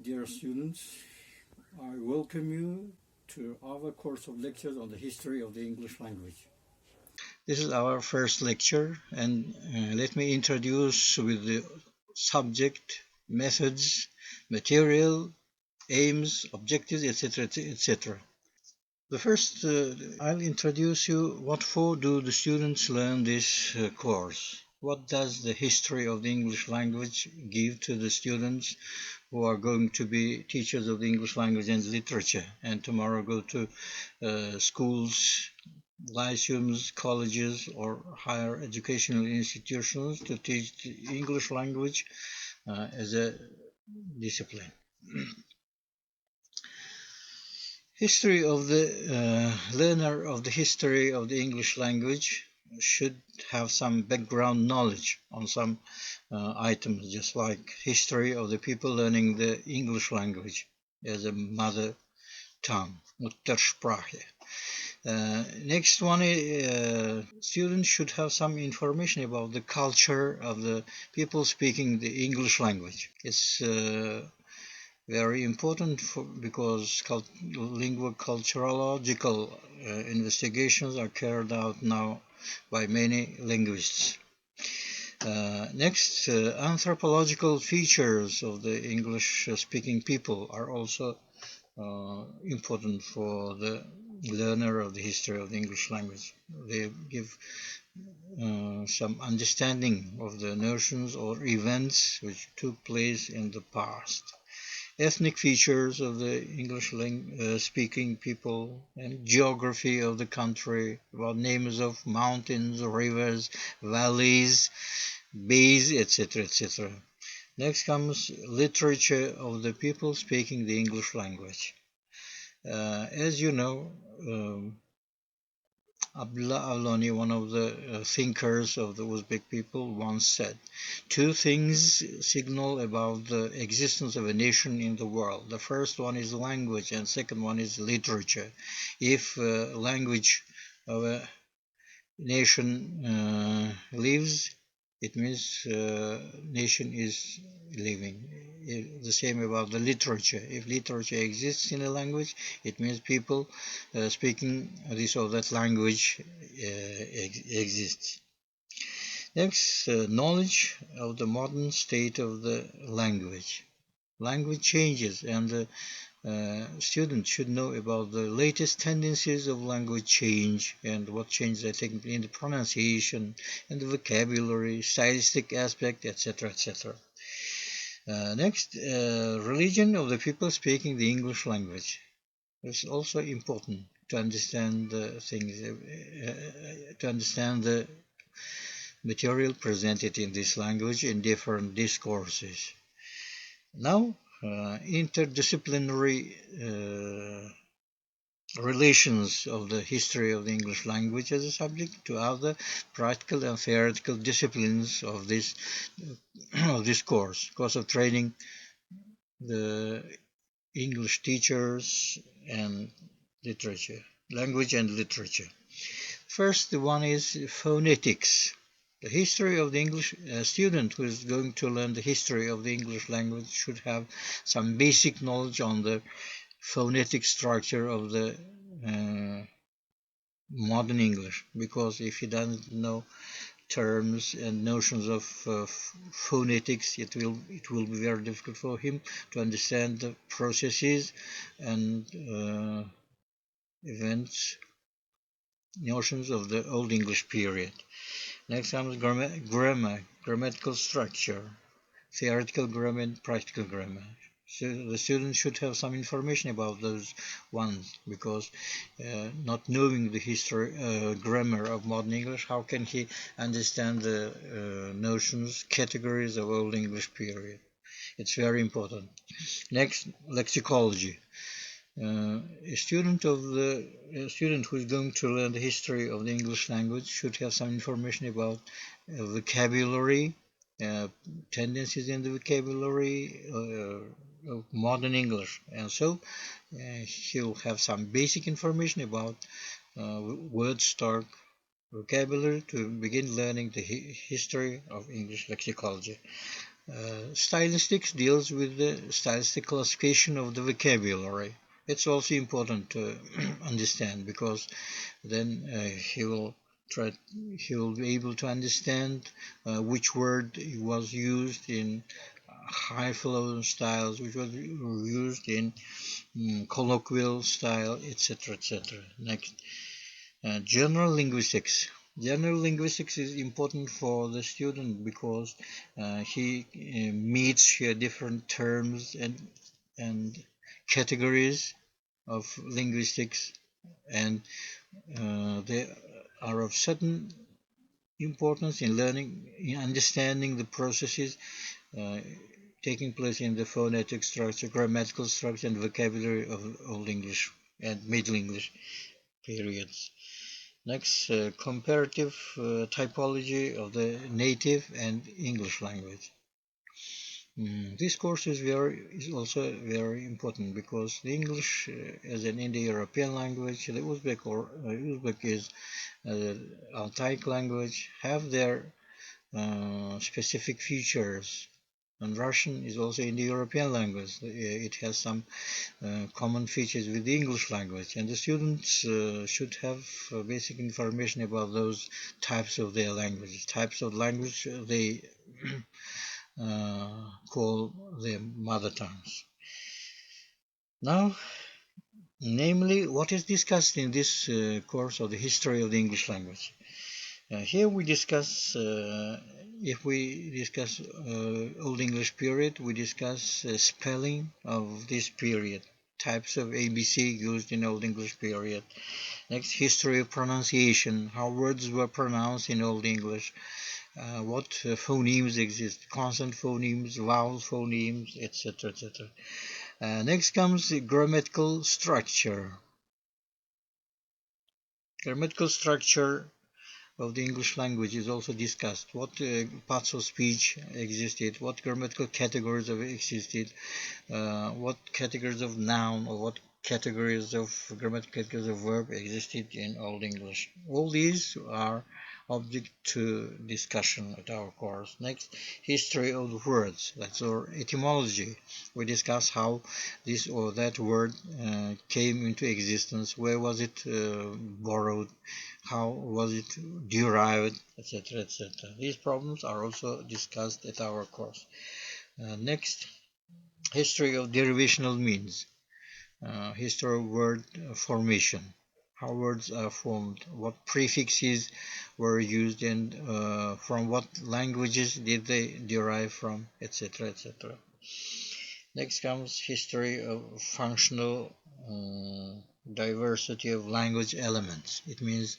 dear students. I welcome you to our course of lectures on the history of the English language. This is our first lecture, and let me introduce with the subject, methods, material, aims, objectives, etc., etc. The first, I'll introduce you what for do the students learn this course. What does the history of the English language give to the students who are going to be teachers of the English language and literature, and tomorrow go to schools, lyceums, colleges, or higher educational institutions to teach the English language as a discipline. History of the learner of the history of the English language should have some background knowledge on some items, just like history of the people learning the English language as a mother tongue, Muttersprache. Next one, students should have some information about the culture of the people speaking the English language. It's very important because linguoculturological investigations are carried out now by many linguists. Next, anthropological features of the English-speaking people are also important for the learner of the history of the English language. They give some understanding of the notions or events which took place in the past. Ethnic features of the English-speaking people and geography of the country, about names of mountains, rivers, valleys, bays, etc., etc. Next comes literature of the people speaking the English language. As you know, Abdullah Avloni, one of the thinkers of the Uzbek people, once said, two things signal about the existence of a nation in the world. The first one is language, and second one is literature. If language of a nation lives, it means nation is living. The same about the literature. If literature exists in a language, it means people speaking this or that language exists. Next, knowledge of the modern state of the language. Language changes, and the students should know about the latest tendencies of language change and what changes are taking in the pronunciation and the vocabulary, stylistic aspect, etc., etc. Next, religion of the people speaking the English language. It's also important to understand the things, to understand the material presented in this language in different discourses. Now, interdisciplinary relations of the history of the English language as a subject to other practical and theoretical disciplines of this course of training the English teachers and literature, language and literature. First, the one is phonetics. The history of the English student who is going to learn the history of the English language should have some basic knowledge on the phonetic structure of the modern English, because if he doesn't know terms and notions of phonetics, it will be very difficult for him to understand the processes and events, notions of the Old English period. Next comes grammar, grammatical structure, theoretical grammar and practical grammar. So the student should have some information about those ones, because not knowing the history, grammar of modern English, how can he understand the notions, categories of Old English period? It's very important. Next, lexicology. A student who is going to learn the history of the English language should have some information about vocabulary, tendencies in the vocabulary of modern English, and so he'll have some basic information about word stock, vocabulary to begin learning the history of English lexicology. Stylistics deals with the stylistic classification of the vocabulary. It's also important to understand, because then he will be able to understand which word was used in highfalutin styles, which was used in colloquial style, etc., etc. Next, general linguistics. General linguistics is important for the student, because he meets here different terms and categories of linguistics, and they are of certain importance in learning, in understanding the processes uh, taking place in the phonetic structure, grammatical structure, and vocabulary of Old English and Middle English periods. Next, comparative typology of the native and English language. This course is also very important, because the English as an Indo-European language, the Uzbek is Altaic language, have their specific features. And Russian is also Indo-European language. It has some common features with the English language, and the students should have basic information about those types of their languages. Types of language they call their mother tongues. Now, namely, what is discussed in this course of the history of the English language. Here we discuss, if we discuss Old English period, we discuss spelling of this period, types of ABC used in Old English period. Next, history of pronunciation, how words were pronounced in Old English, what phonemes exist, consonant phonemes, vowel phonemes, etc., etc. Next comes the grammatical structure. Grammatical structure of the English language is also discussed. What parts of speech existed, what grammatical categories have existed, what categories of noun or what categories of grammatical categories of verb existed in Old English. All these are object to discussion at our course. Next, history of the words, that's our etymology. We discuss how this or that word came into existence, where was it borrowed, how was it derived, etc., etc. These problems are also discussed at our course. Next, history of derivational means, history of word formation, how words are formed, what prefixes were used, and from what languages did they derive from, etc., etc. Next comes history of functional diversity of language elements. It means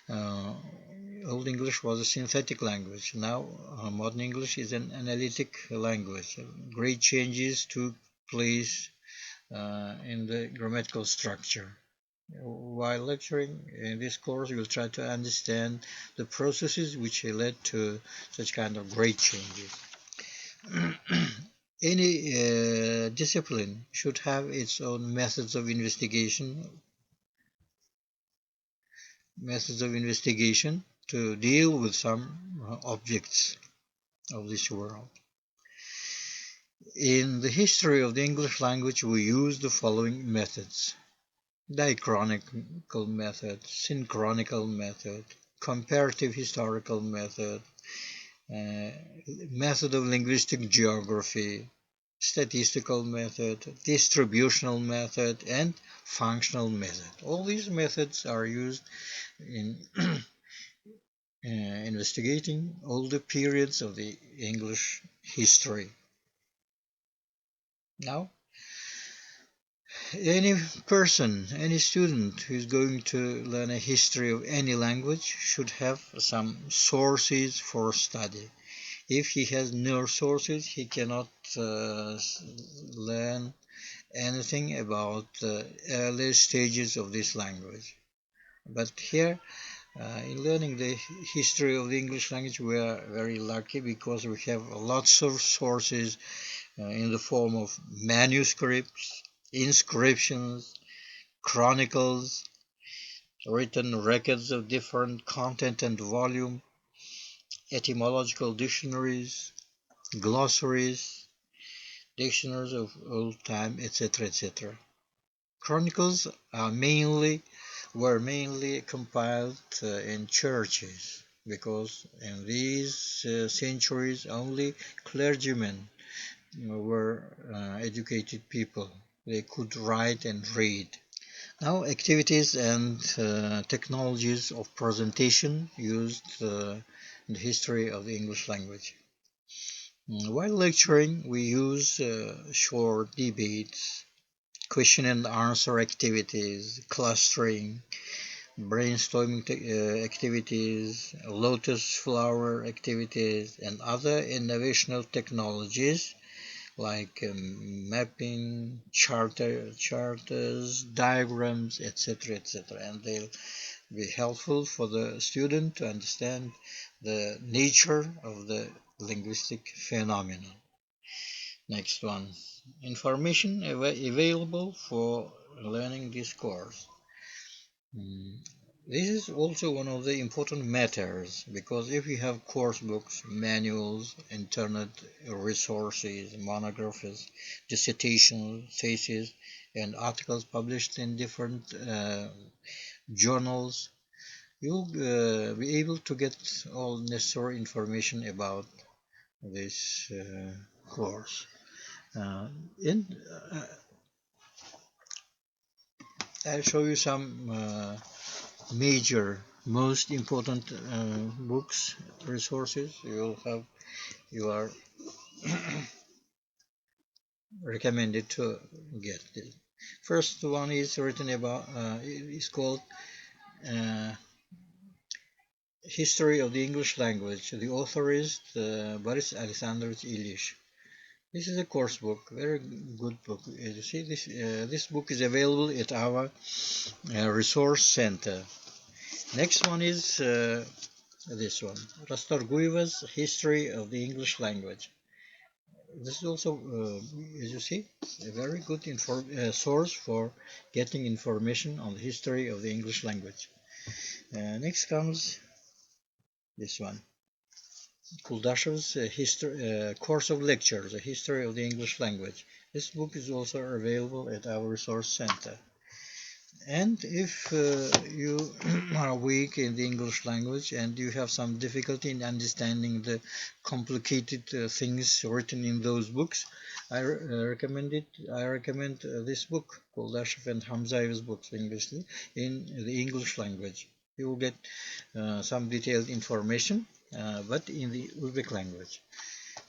Old English was a synthetic language. Now, modern English is an analytic language. Great changes took place in the grammatical structure. While lecturing in this course, we'll try to understand the processes which led to such kind of great changes. Any discipline should have its own methods of investigation to deal with some objects of this world. In the history of the English language, we use the following methods: diachronical method, synchronical method, comparative historical method, method of linguistic geography, statistical method, distributional method, and functional method. All these methods are used in investigating all the periods of the English history. Now, any person, any student who is going to learn a history of any language should have some sources for study. If he has no sources, he cannot learn anything about the early stages of this language. But here, in learning the history of the English language, we are very lucky, because we have lots of sources in the form of manuscripts, inscriptions, chronicles, written records of different content and volume, etymological dictionaries, glossaries, dictionaries of old time, etc., etc. Chronicles were mainly compiled in churches because in these centuries only clergymen were educated people. They could write and read. Now, activities and technologies of presentation used in the history of the English language. While lecturing, we use short debates, question and answer activities, clustering, brainstorming activities, lotus flower activities, and other innovational technologies like mapping, charters, diagrams, etc., etc. And they'll be helpful for the student to understand the nature of the linguistic phenomenon. Next one, information available for learning this course. This is also one of the important matters because if you have course books, manuals, internet resources, monographs, dissertations, theses, and articles published in different journals, you'll be able to get all necessary information about this course. Uh, in, uh, I'll show you some major, most important books, resources you are recommended to get. The first one is written about, it's called uh, History of the English Language. The author is Boris Alexandrovich Ilyich. This is a course book, very good book. You see, this book is available at our resource center. Next one is this one, Rastorguyeva's History of the English Language. This is also, as you see, a very good source for getting information on the history of the English language. Next comes this one, Kuldashev's Course of Lectures, A History of the English Language. This book is also available at our resource center. And if you are weak in the English language and you have some difficulty in understanding the complicated things written in those books, I recommend this book, Kuldashev and Hamzayev's books in the English language. You will get some detailed information, but in the Uzbek language.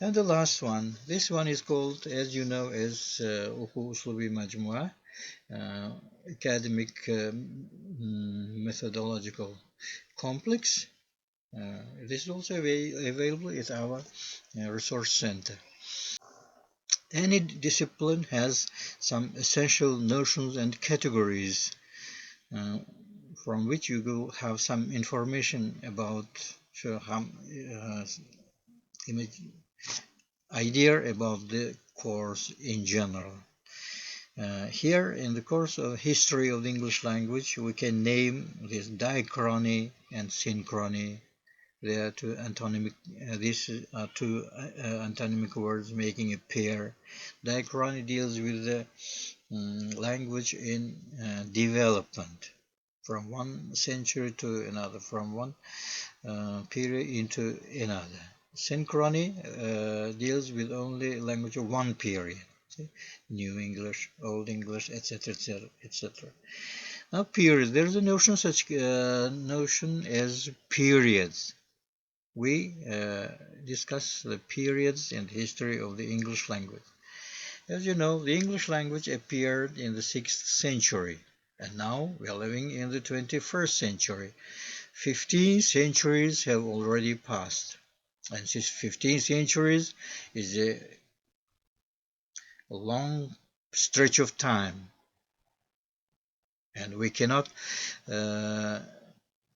And the last one, this one is called, as you know, as Uhu Uslubi Majmua, academic methodological complex. This is also available at our resource center. Any discipline has some essential notions and categories from which you will have some information about idea about the course in general. Here in the course of History of the English Language, we can name this diachrony and synchrony. They are two antonymic. These are two antonymic words making a pair. Diachrony deals with the language in development, from one century to another, from one period into another. Synchrony deals with only language of one period. New English, Old English, etc., etc., etc. Now, periods. There is a notion as periods. We discuss the periods in the history of the English language. As you know, the English language appeared in the 6th century, and now we are living in the 21st century. 15 centuries have already passed, and since 15 centuries is a long stretch of time, and we cannot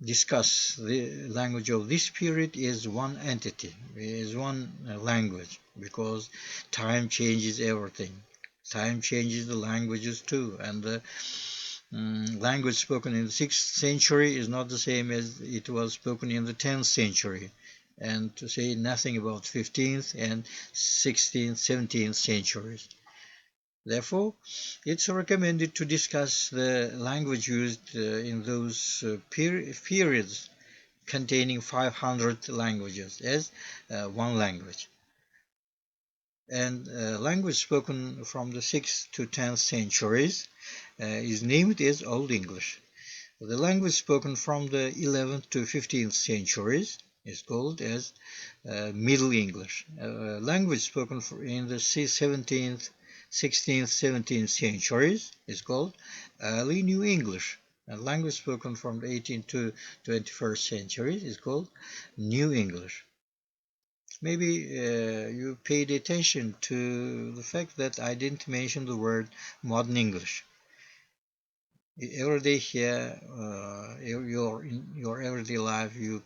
discuss the language of this period as one entity, as one language, because time changes everything. Time changes the languages too, and the language spoken in the 6th century is not the same as it was spoken in the 10th century. and to say nothing about 15th and 16th, 17th centuries. Therefore, it's recommended to discuss the language used in those periods containing 500 languages as one language. And language spoken from the 6th to 10th centuries is named as Old English. The language spoken from the 11th to 15th centuries is called as Middle English. Language spoken in the 17th, 16th, 17th centuries is called Early New English. And language spoken from the 18th to 21st centuries is called New English. Maybe you paid attention to the fact that I didn't mention the word modern English. Every day here, in your everyday life, you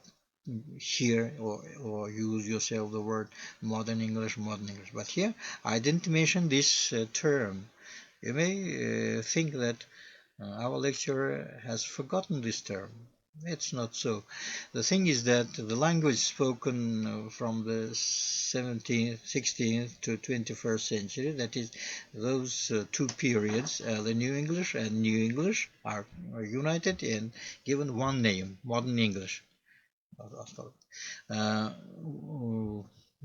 hear or use yourself the word modern English, modern English. But here, I didn't mention this term. You may think that our lecturer has forgotten this term. It's not so. The thing is that the language spoken from the 17th, 16th to 21st century, that is those two periods, the New English and New English, are united and given one name, Modern English.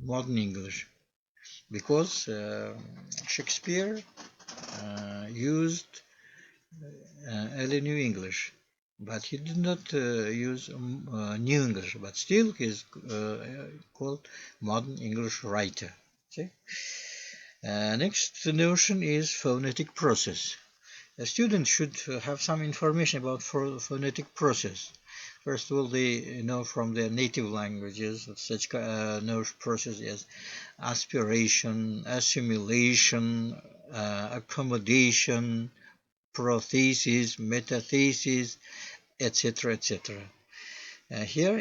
Modern English, because Shakespeare used early New English, but he did not use New English, but still he is called modern English writer. See? Next notion is phonetic process. A student should have some information about phonetic process. First of all, they know from their native languages such process as aspiration, assimilation, accommodation, prothesis, metathesis, etc., etc. Here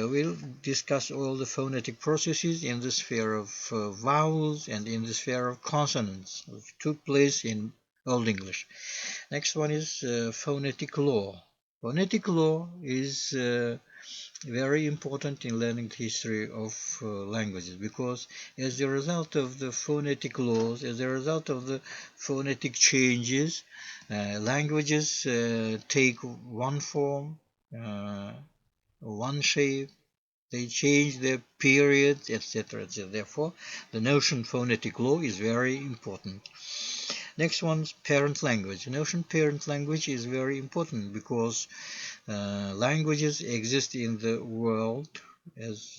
we'll discuss all the phonetic processes in the sphere of vowels and in the sphere of consonants, which took place in Old English. Next one is phonetic law. Phonetic law is very important in learning the history of languages, because as a result of the phonetic laws, as a result of the phonetic changes, languages take one form, one shape, they change their periods, etc., etc. Therefore, the notion phonetic law is very important. Next one's parent language. The notion parent language is very important because languages exist in the world as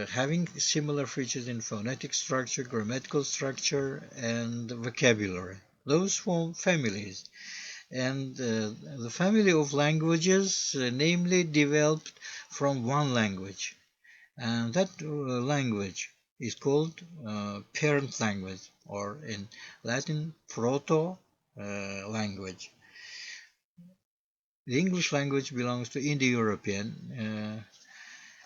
having similar features in phonetic structure, grammatical structure, and vocabulary. Those form families. And the family of languages namely developed from one language. And that language is called parent language, or in Latin, proto language. The English language belongs to Indo-European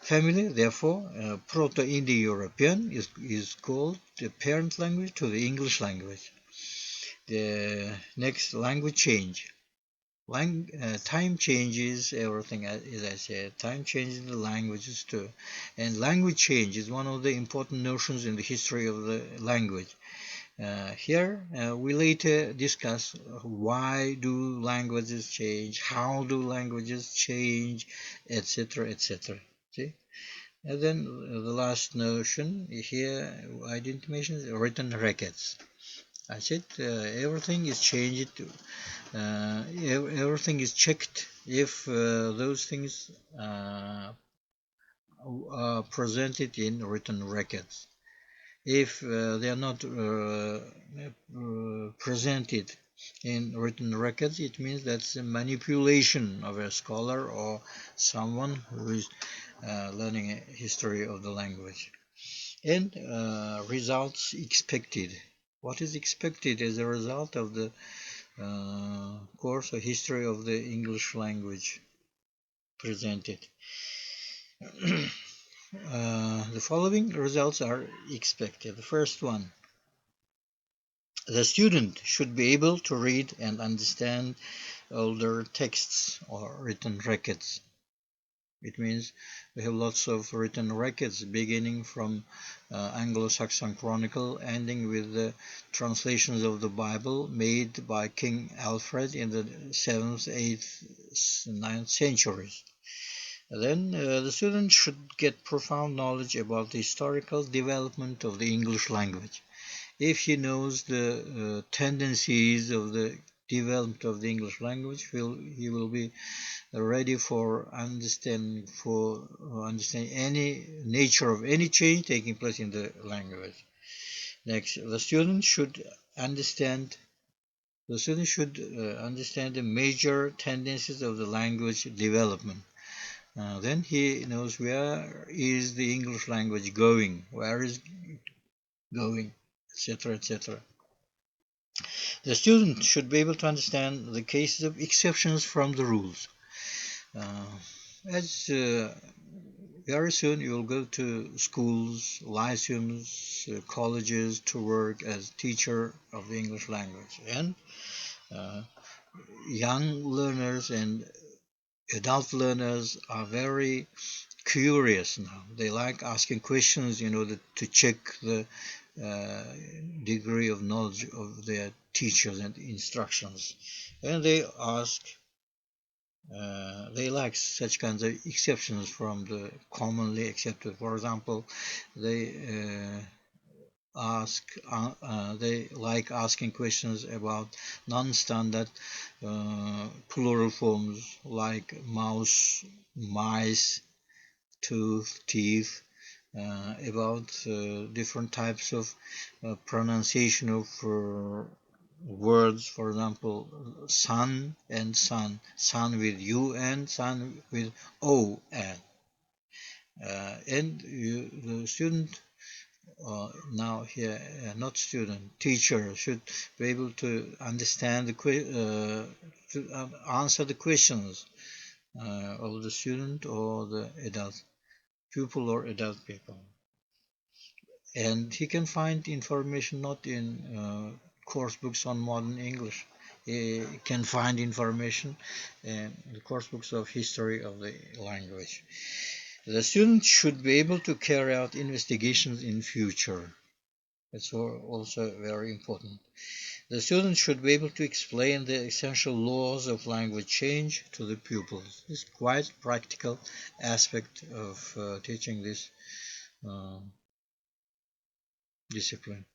family, therefore Proto-Indo-European is called the parent language to the English language. The next, language change. Time changes everything, as I said. Time changes the languages too. And language change is one of the important notions in the history of the language. Here we later discuss why do languages change, how do languages change, etc., etc. See? And then the last notion here I didn't mention, written records. I said everything is changed, everything is checked if those things are presented in written records. If they are not presented in written records, it means that's a manipulation of a scholar or someone who is learning a history of the language. And results expected. What is expected as a result of the course or history of the English language presented? The following results are expected. The first one, The student should be able to read and understand older texts or written records. It means we have lots of written records beginning from Anglo-Saxon Chronicle, ending with the translations of the Bible made by King Alfred in the 7th, 8th, 9th centuries. Then the student should get profound knowledge about the historical development of the English language. If he knows the tendencies of the development of the English language, he will be ready for understanding any nature of any change taking place in the language. Next, the student should understand the major tendencies of the language development. Then he knows where is the English language going, where is it going, etc., etc. The student should be able to understand the cases of exceptions from the rules. As very soon you will go to schools, lyceums, colleges to work as teacher of the English language. And young learners and adult learners are very curious now. They like asking questions in order to check the degree of knowledge of their teachers and instructions. And they like such kinds of exceptions from the commonly accepted. For example, they they like asking questions about non-standard plural forms like mouse, mice, tooth, teeth, about different types of pronunciation of words, for example, sun and sun, sun with UN, sun with ON. And the student, now here, not student, teacher should be able to understand to answer the questions of the student or the adult pupil or adult people. And he can find information not in course books on modern English. He can find information in the course books of history of the language. The student should be able to carry out investigations in future. That's also very important. The student should be able to explain the essential laws of language change to the pupils. This is quite practical aspect of teaching this discipline.